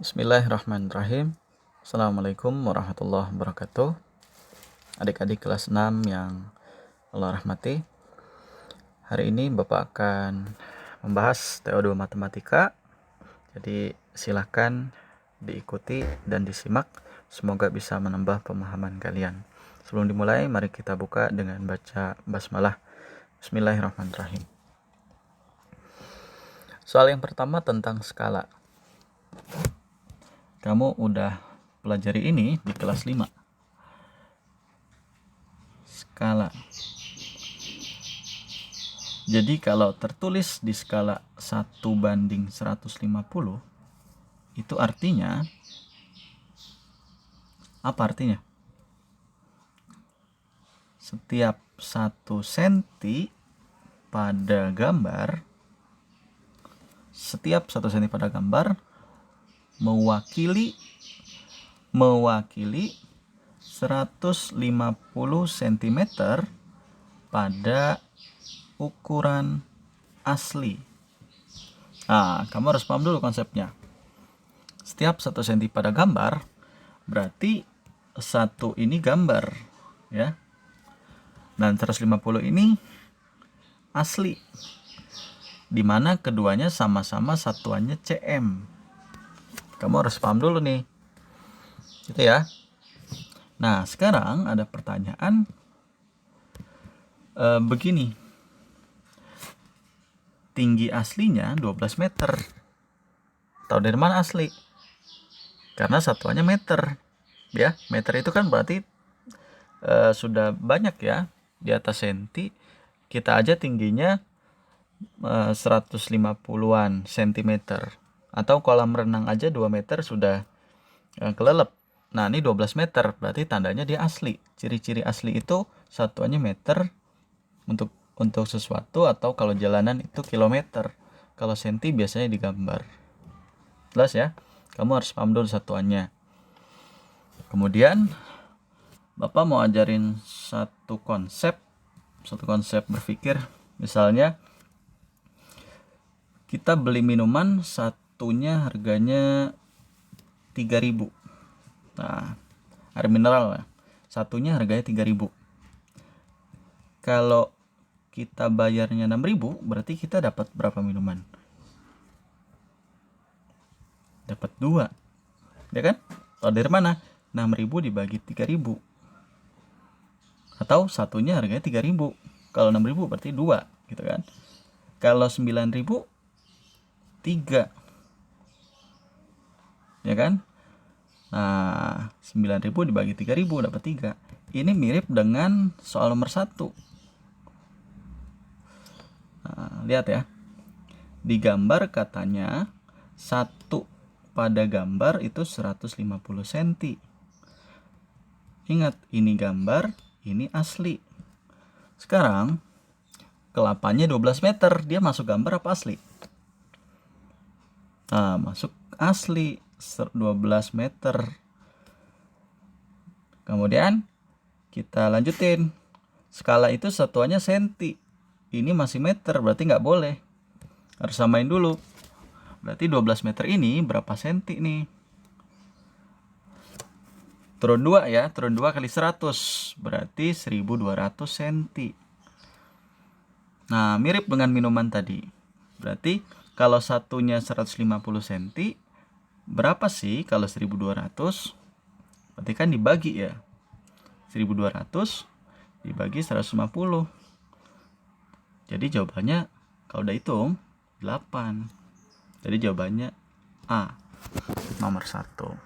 Bismillahirrahmanirrahim. Assalamualaikum warahmatullahi wabarakatuh. Adik-adik kelas 6 yang Allah rahmati. Hari ini Bapak akan membahas TO2 Matematika. Jadi silahkan diikuti dan disimak. Semoga bisa menambah pemahaman kalian. Sebelum dimulai, mari kita buka dengan baca basmalah. Bismillahirrahmanirrahim. Soal yang pertama tentang skala. Kamu udah pelajari ini di kelas 5. Skala. Jadi kalau tertulis di skala 1:150, itu artinya apa artinya? Setiap 1 cm pada gambar, mewakili 150 cm pada ukuran asli. Nah, kamu harus paham dulu konsepnya. Setiap 1 cm pada gambar berarti 1 ini gambar, ya. Dan 150 ini asli, dimana keduanya sama-sama satuannya cm. Kamu harus paham dulu nih, gitu ya. Nah, sekarang ada pertanyaan begini. Tinggi aslinya 12 meter. Tahu dari mana asli? Karena satuannya meter, ya. Meter itu kan berarti sudah banyak ya, di atas senti. Kita aja tingginya 150-an cm. Atau kolam renang aja 2 meter sudah kelelep. Nah, ini 12 meter, berarti tandanya dia asli. Ciri-ciri asli itu satuannya meter untuk sesuatu, atau kalau jalanan itu kilometer. Kalau senti biasanya digambar. Jelas ya? Kamu harus paham dulu satuannya. Kemudian Bapak mau ajarin satu konsep berpikir. Misalnya kita beli minuman, satunya harganya 3.000. Nah, air mineral ya. Satunya harganya 3.000. Kalau kita bayarnya 6.000, berarti kita dapat berapa minuman? Dapat 2. Ya kan? Tahu dari mana? 6.000 dibagi 3.000. Atau satunya harganya 3.000. Kalau 6.000 berarti 2, gitu kan? Kalau 9.000, 3. Ya kan? Nah, 9.000 dibagi 3.000 dapat 3. Ini mirip dengan soal nomor 1. Nah, lihat ya. Di gambar katanya 1 pada gambar itu 150 cm. Ingat, ini gambar, ini asli. Sekarang kelapanya 12 meter, dia masuk gambar apa asli? Nah, masuk asli 12 meter. Kemudian kita lanjutin. Skala itu satuannya senti. Ini masih meter, berarti nggak boleh. Harus samain dulu. Berarti 12 meter ini berapa senti nih? Turun 2 ya, turun 2 kali 100. Berarti 1.200 cm. Nah, mirip dengan minuman tadi. Berarti kalau satunya 150 cm, berapa sih kalau 1.200? Berarti kan dibagi ya. 1.200 dibagi 150. Jadi jawabannya kalau udah hitung 8. Jadi jawabannya A, nomor 1.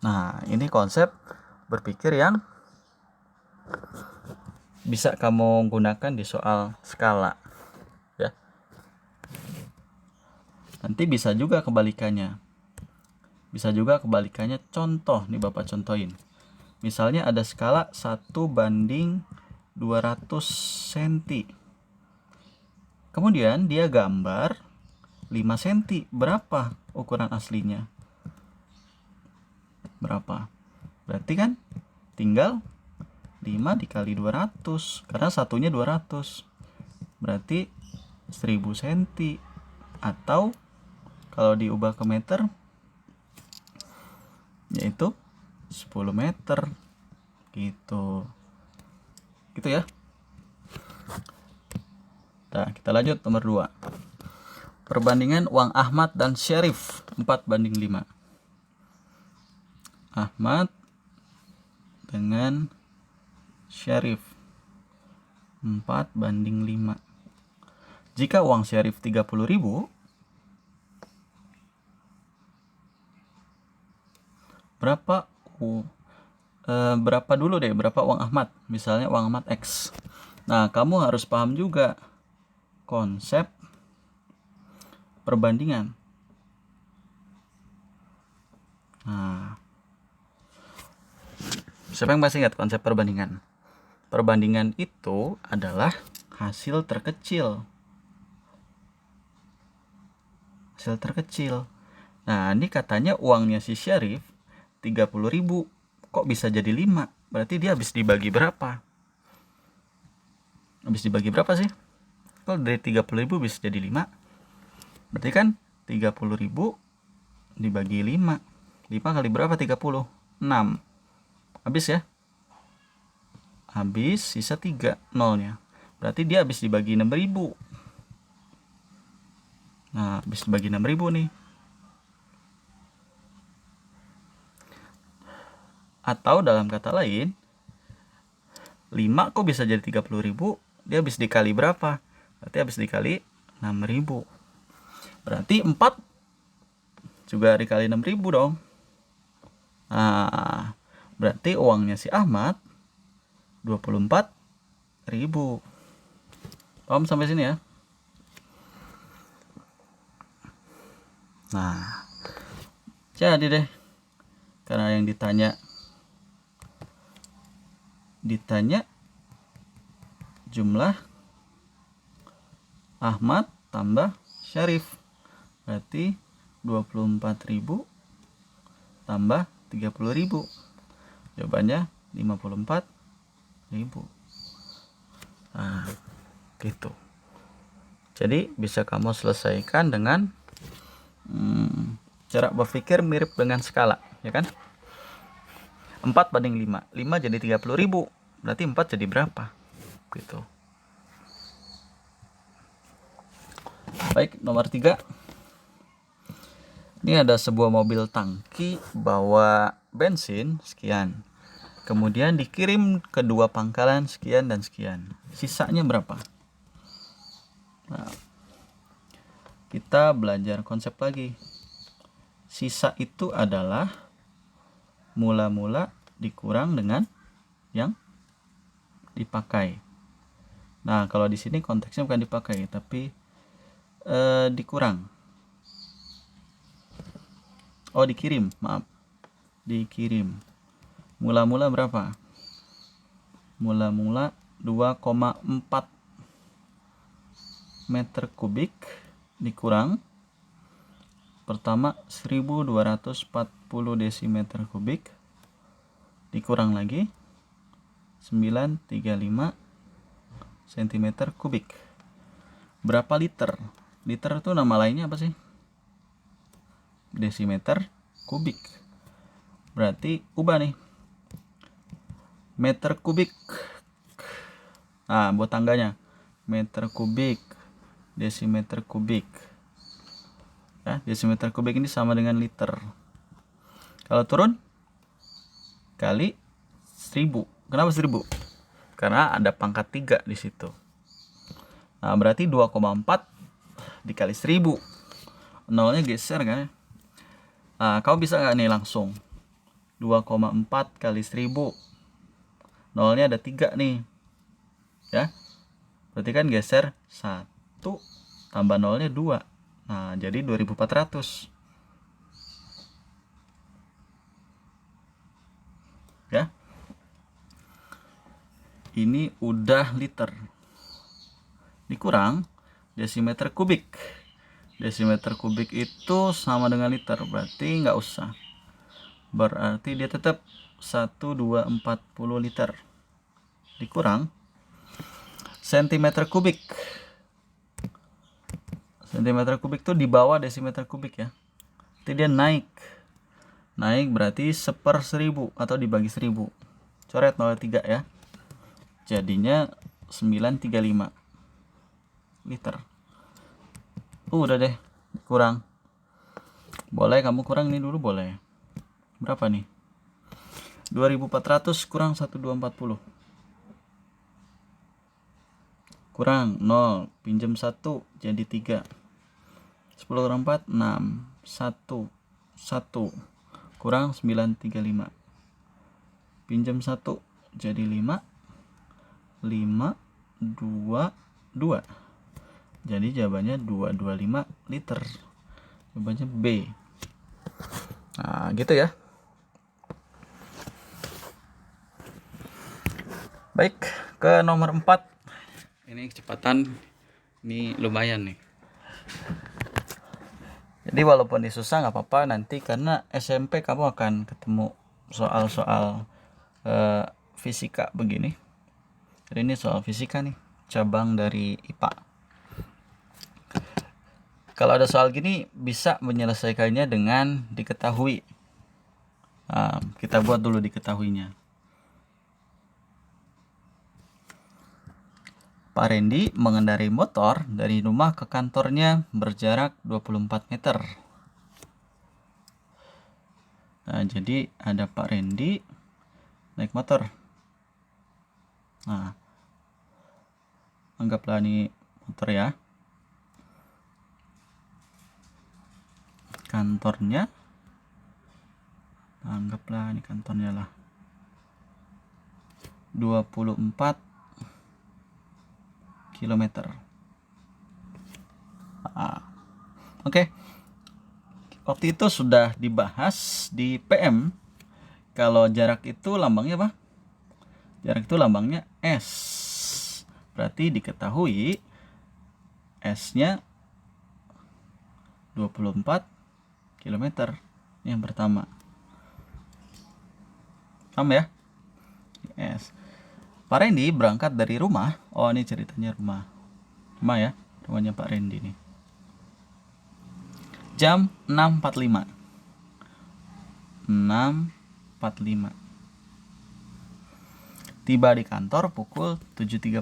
Nah, ini konsep berpikir yang bisa kamu gunakan di soal skala, ya. Nanti bisa juga kebalikannya. Contoh nih Bapak contohin. Misalnya ada skala 1:200 cm. Kemudian dia gambar 5 cm. Berapa ukuran aslinya? Berapa? Berarti kan tinggal 5 dikali 200. Karena satunya 200. Berarti 1000 cm. Atau kalau diubah ke meter yaitu 10 meter gitu ya. Nah, kita lanjut nomor 2. Perbandingan uang Ahmad dan Syarif 4:5. Ahmad dengan Syarif 4:5. Jika uang Syarif 30.000, berapa dulu deh, berapa uang Ahmad? Misalnya uang Ahmad X. Nah, kamu harus paham juga konsep perbandingan. Nah, siapa yang masih ingat konsep perbandingan? Perbandingan itu adalah hasil terkecil. Hasil terkecil. Nah, ini katanya uangnya si Syarif 30.000. Kok bisa jadi 5? Berarti dia habis dibagi berapa? Habis dibagi berapa sih? Kalau dari 30.000 bisa jadi 5. Berarti kan 30.000 dibagi 5. 5 kali berapa 30? 6. Habis ya? Habis, sisa 3 nolnya. Berarti dia habis dibagi 6.000. Nah, habis dibagi 6.000 nih. Atau dalam kata lain, 5 kok bisa jadi 30.000? Dia habis dikali berapa? Berarti habis dikali 6.000. Berarti 4 juga dikali 6.000 dong. Nah, berarti uangnya si Ahmad 24.000. Paham sampai sini ya? Nah, jadi deh, karena yang ditanya jumlah Ahmad tambah Syarif, berarti 24.000 tambah 30.000. Jawabannya 54.000. Nah, gitu. Jadi bisa kamu selesaikan dengan cara berpikir mirip dengan skala, ya kan? 4:5. 5 jadi 30.000. Berarti 4 jadi berapa? Gitu. Baik, nomor 3. Ini ada sebuah mobil tangki bawa bensin sekian. Kemudian dikirim ke 2 pangkalan sekian dan sekian. Sisanya berapa? Nah, kita belajar konsep lagi. Sisa itu adalah mula-mula dikurang dengan yang dipakai. Nah, kalau di sini konteksnya bukan dipakai, tapi dikurang. Oh, dikirim, maaf. Dikirim. Mula-mula berapa? Mula-mula 2,4 meter kubik dikurang. Pertama 1240 desimeter kubik dikurang lagi 935 cm kubik. Berapa liter? Liter itu nama lainnya apa sih? Desimeter kubik. Berarti ubah nih. Meter kubik. Nah, buat tangganya. Meter kubik, desimeter kubik. Ya, desimeter kubik ini sama dengan liter. Kalau turun kali 1000. Kenapa 1000? Karena ada pangkat 3 di situ. Nah, berarti 2,4 dikali 1000. Nolnya geser kan? Nah, kau bisa nggak nih langsung? 2,4 kali 1000. Nolnya ada 3 nih. Ya. Berarti kan geser 1 tambah nolnya 2. Nah, jadi 2400. Ya. Ini udah liter. Dikurang desimeter kubik. Desimeter kubik itu sama dengan liter, berarti nggak usah. Berarti dia tetap 1240 liter. Dikurang sentimeter kubik. Sentimeter kubik itu di bawah desimeter kubik ya. Jadi dia naik. naik berarti 1/1000 atau dibagi 1000. Coret 0,3 ya. Jadinya 935 liter. Udah deh, kurang. Boleh kamu kurang ini dulu boleh. Berapa nih? 2400 kurang 1240. Kurang 0, pinjam 1 jadi 3. 10 kurang 4 6. 1 1 kurang 935. Pinjam 1 jadi 5. 5 2 2. Jadi jawabannya 225 liter. Jawabannya B. Nah, gitu ya. Baik, ke nomor 4. Ini kecepatan ini lumayan nih. Jadi walaupun ini susah nggak apa-apa nanti, karena SMP kamu akan ketemu soal-soal fisika begini. Jadi ini soal fisika nih, cabang dari IPA. Kalau ada soal gini bisa menyelesaikannya dengan diketahui. Nah, kita buat dulu diketahuinya. Pak Randy mengendarai motor dari rumah ke kantornya berjarak 24 meter. Nah, jadi ada Pak Randy naik motor. Nah, anggaplah ini motor ya. Kantornya, anggaplah ini kantornya lah. 24 kilometer. Oke. Waktu itu sudah dibahas di PM. Kalau jarak itu lambangnya apa? Jarak itu lambangnya S. Berarti diketahui S-nya 24 kilometer. Ini yang pertama. Paham ya? S. Pak Randy berangkat dari rumah. Oh, ini ceritanya rumah. Rumah ya, rumahnya Pak Randy nih. Jam 6.45. 6.45. Tiba di kantor pukul 7.30.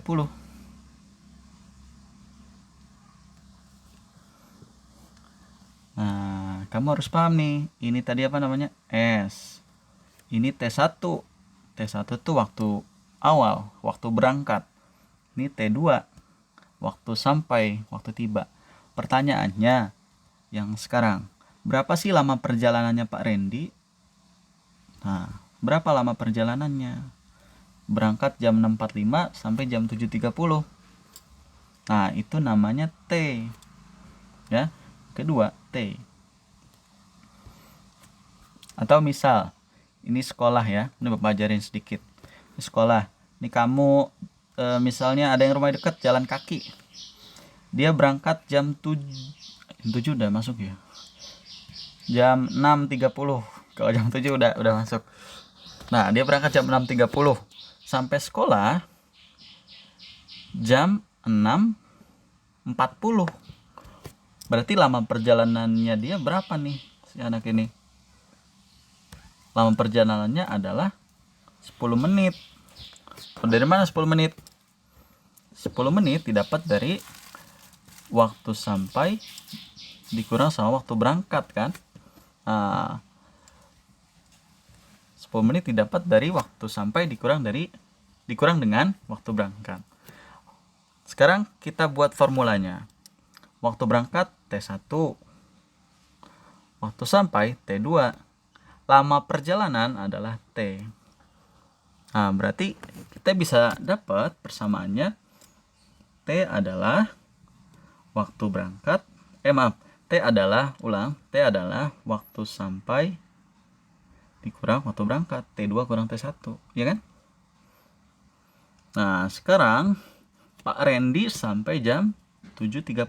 Nah, kamu harus paham nih. Ini tadi apa namanya? S. Ini T1. T1 itu waktu awal, waktu berangkat. Ini T2, waktu sampai, waktu tiba. Pertanyaannya yang sekarang, berapa sih lama perjalanannya Pak Randy? Nah, berapa lama perjalanannya? Berangkat jam 6.45 sampai jam 7.30. Nah, itu namanya T. Ya, kedua T. Atau misal, ini sekolah ya, ini Bapak ajarin sedikit. Ini sekolah, ini kamu misalnya ada yang rumah dekat jalan kaki. Dia berangkat jam 7 udah masuk ya. Jam 6.30. Kalau jam 7 udah masuk. Nah, dia berangkat jam 6.30 sampai sekolah jam 6.40. Berarti lama perjalanannya dia berapa nih si anak ini? Lama perjalanannya adalah 10 menit. Dari mana 10 menit? 10 menit didapat dari waktu sampai dikurang sama waktu berangkat kan? Nah, 10 menit didapat dari waktu sampai dikurang dengan waktu berangkat. Sekarang kita buat formulanya. Waktu berangkat T1. Waktu sampai T2. Lama perjalanan adalah T. Nah, berarti kita bisa dapat persamaannya. T adalah waktu berangkat. T adalah waktu sampai dikurang waktu berangkat. T2 kurang T1, ya kan? Nah, sekarang Pak Randy sampai jam 7.30.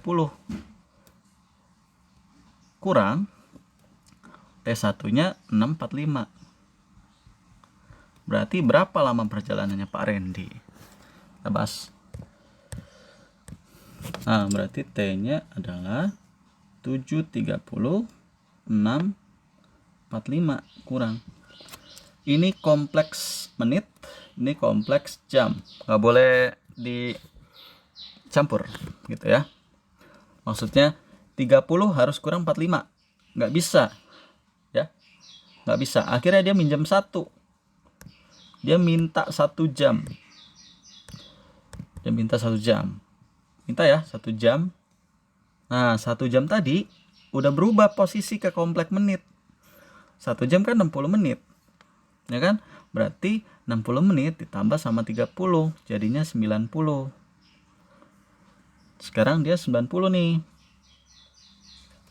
Kurang T1-nya 6.45. Berarti berapa lama perjalanannya Pak Randy? Kita bahas. Nah, berarti T-nya adalah 7.30, 6.45. 45 kurang. Ini kompleks menit, ini kompleks jam. Nggak boleh dicampur gitu ya. Maksudnya 30 harus kurang 45. Nggak bisa. Ya. Nggak bisa. Akhirnya dia minjem 1. Dia minta 1 jam. Dia minta 1 jam. Minta ya 1 jam. Nah, 1 jam tadi udah berubah posisi ke kompleks menit. 1 jam kan 60 menit. Ya kan? Berarti 60 menit ditambah sama 30 jadinya 90. Sekarang dia 90 nih.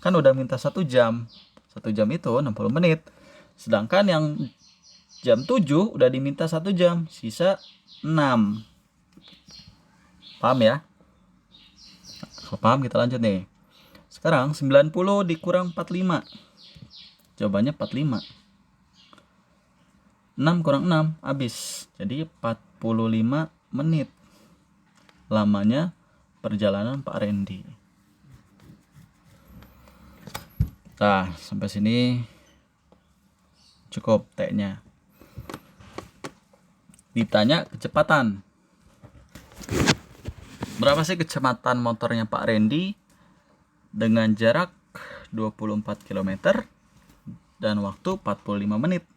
Kan udah minta 1 jam. 1 jam itu 60 menit. Sedangkan yang jam 7 udah diminta 1 jam, sisa 6. Paham ya? Kalau paham kita lanjut nih. Sekarang 90 dikurang 45. Jawabannya 45. 6 kurang 6 habis. Jadi 45 menit lamanya perjalanan Pak Randy. Nah, sampai sini cukup T-nya. Ditanya kecepatan. Berapa sih kecepatan motornya Pak Randy dengan jarak 24 km dan waktu 45 menit?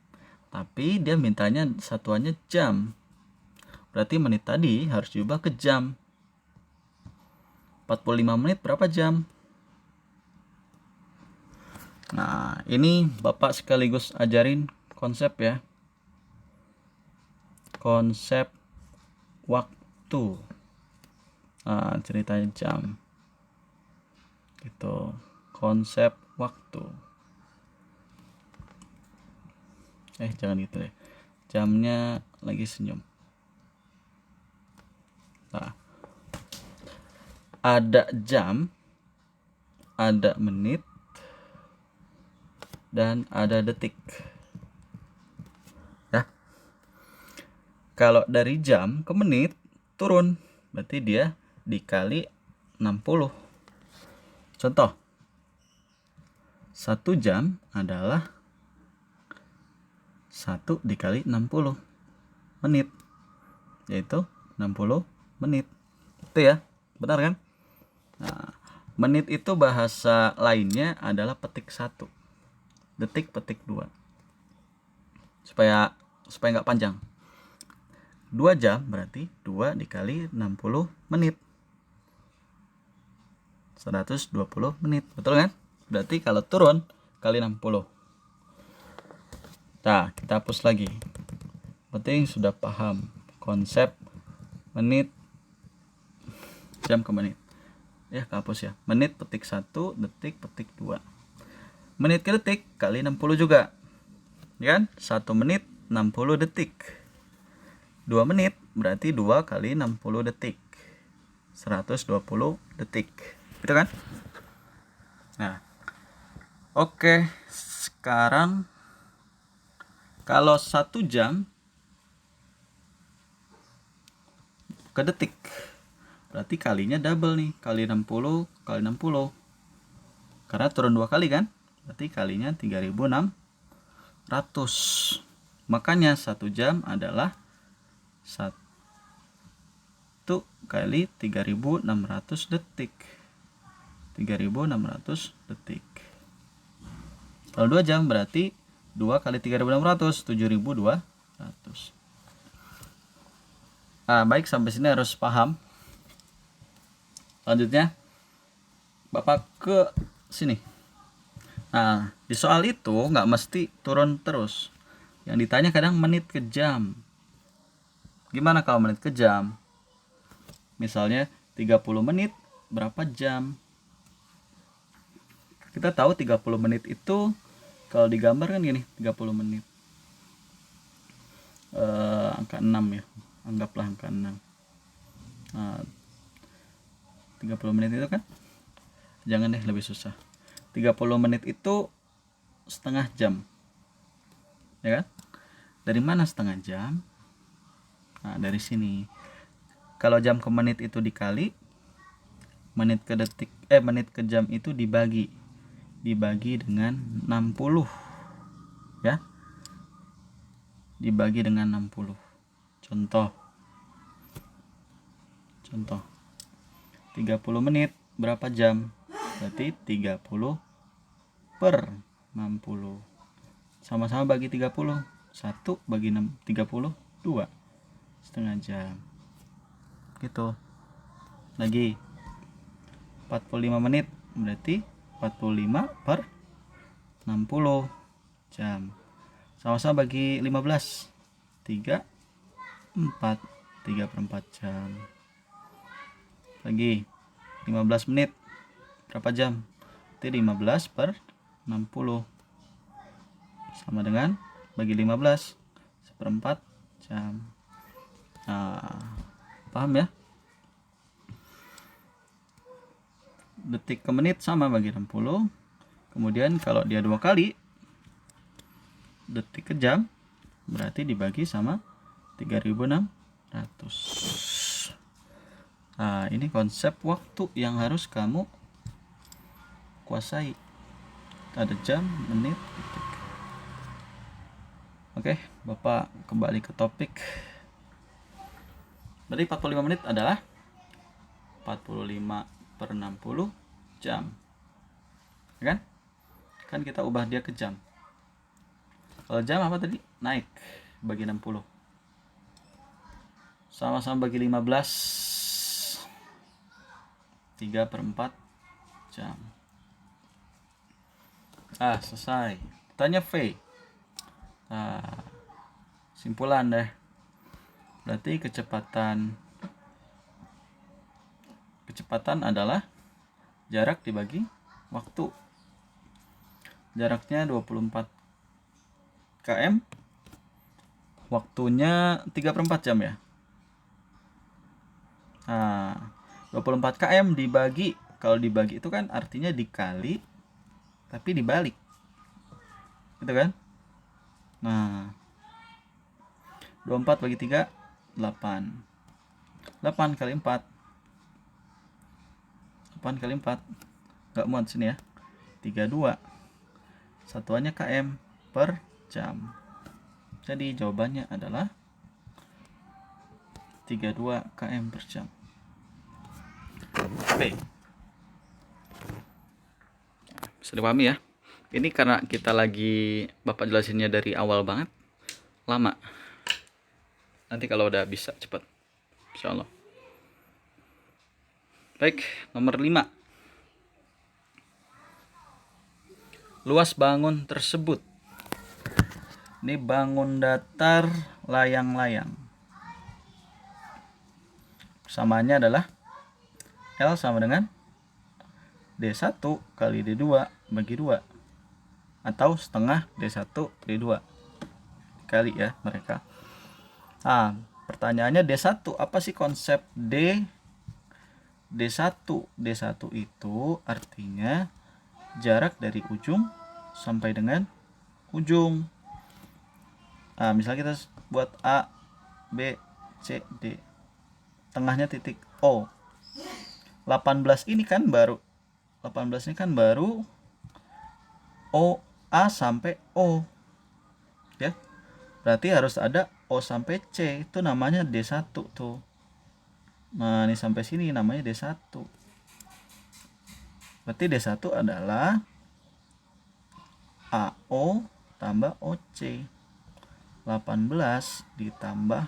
Tapi dia mintanya satuannya jam. Berarti menit tadi harus diubah ke jam. 45 menit berapa jam? Nah, ini Bapak sekaligus ajarin konsep ya. Konsep waktu. Nah, ceritanya jam. Gitu. Konsep waktu. Jangan gitu deh. Jamnya lagi senyum. Nah, ada jam, ada menit, dan ada detik. Ya. Kalau dari jam ke menit turun, berarti dia dikali 60. Contoh. 1 jam adalah 1 dikali 60 menit, yaitu 60 menit. Itu ya, benar kan? Nah, menit itu bahasa lainnya adalah petik 1, detik petik 2. Supaya nggak panjang. 2 jam berarti 2 dikali 60 menit. 120 menit, betul kan? Berarti kalau turun kali 60. Nah, kita hapus lagi. Penting sudah paham konsep menit, jam ke menit. Ya, hapus ya. Menit petik 1, detik petik 2. Menit ke detik kali 60 juga. Ya kan? 1 menit 60 detik. 2 menit berarti 2 kali 60 detik. 120 detik. Gitu kan? Nah. Oke, sekarang kalau 1 jam ke detik, berarti kalinya double nih, kali 60 kali 60. Karena turun 2 kali kan? Berarti kalinya 3600. Makanya 1 jam adalah 1 kali 3600 detik. 3600 detik. Kalau 2 jam berarti 2 kali 3600, 7200. Nah, baik, sampai sini harus paham. Lanjutnya Bapak ke sini. Nah, di soal itu nggak mesti turun terus. Yang ditanya kadang menit ke jam. Gimana kalau menit ke jam? Misalnya 30 menit berapa jam? Kita tahu 30 menit itu kalau digambar kan gini, 30 menit. Angka 6 ya. Anggaplah angka 6. Nah, 30 menit itu kan? Jangan deh, lebih susah. 30 menit itu setengah jam. Ya kan? Dari mana setengah jam? Nah, dari sini. Kalau jam ke menit itu dikali, menit ke jam itu dibagi dengan 60. ya, dibagi dengan 60. Contoh 30 menit berapa jam? Berarti 30 per 60. Sama-sama bagi 30. 1 bagi 30, 2 setengah jam. Gitu. Lagi 45 menit berarti 45 per 60 jam. Sama-sama bagi 15. 3 4 3 per 4 jam. Lagi 15 menit berapa jam? Berarti 15 per 60 sama dengan bagi 15 1/4 jam. Nah, paham ya? Detik ke menit sama bagi 60. Kemudian kalau dia 2 kali detik ke jam berarti dibagi sama 3600. Nah, ini konsep waktu yang harus kamu kuasai. Ada jam, menit, detik. Oke, Bapak kembali ke topik. Berarti 45 menit adalah 45 per 60 jam. Kan? Kan kita ubah dia ke jam. Kalau jam apa tadi? Naik bagi 60. Sama-sama bagi 15. 3 per 4 jam. Selesai. Tanya V. Simpulan deh. Berarti kecepatan adalah jarak dibagi waktu. Jaraknya 24 km. Waktunya 3 per 4 jam ya. 24 km dibagi, kalau dibagi itu kan artinya dikali tapi dibalik, gitu kan? Nah, 24 bagi 3 8. 8 kali 4 nggak muat sini ya. 32. Satuannya km per jam. Jadi jawabannya adalah 32 km per jam. Oke. Bisa dipahami ya. Ini karena kita lagi Bapak jelasinnya dari awal banget, lama. Nanti kalau udah bisa cepat, insya Allah. Baik, nomor 5. Luas bangun tersebut. Ini bangun datar layang-layang. Samaannya adalah L sama dengan D1 kali D2 bagi 2. Atau setengah D1 D2. Kali ya mereka. Pertanyaannya D1, apa sih konsep D1? D1 itu artinya jarak dari ujung sampai dengan ujung. Misalnya kita buat A, B, C, D. Tengahnya titik O. 18 ini kan baru O, A sampai O. Ya. Berarti harus ada O sampai C, itu namanya D1 tuh. Nah, ini sampai sini namanya D1. Berarti D1 adalah AO tambah OC. 18 ditambah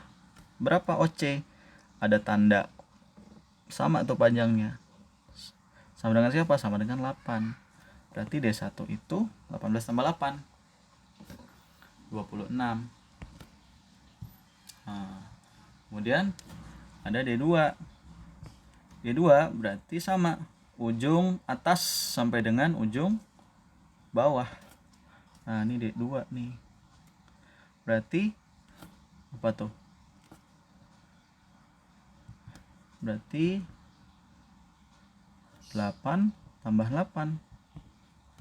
berapa OC? Ada tanda sama tuh panjangnya. Sama dengan siapa? Sama dengan 8. Berarti D1 itu 18 tambah 8. 26. Kemudian ada D2. D2 berarti sama. Ujung atas sampai dengan ujung bawah. Nah, ini D2 nih. Berarti apa tuh? Berarti 8 tambah 8.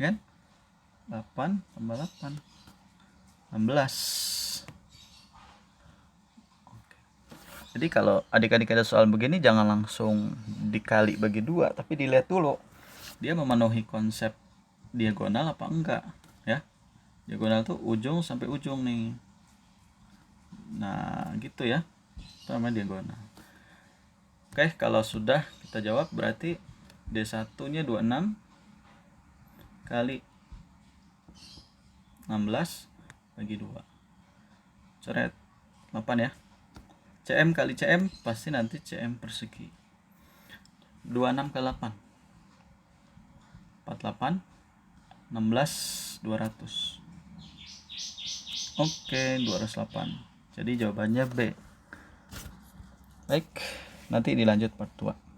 Kan? 8 tambah 8. 16. Jadi kalau adik-adik ada soal begini jangan langsung dikali bagi 2, tapi dilihat dulu dia memenuhi konsep diagonal apa enggak ya. Diagonal tuh ujung sampai ujung nih. Nah, gitu ya. Itu namanya diagonal. Oke, kalau sudah kita jawab berarti D1-nya 26 kali 16 bagi 2. Coret 8 ya. CM kali CM pasti nanti CM persegi. 26 kali 8. 48 16 200. Oke, 208. Jadi jawabannya B. Baik, nanti dilanjut part 2.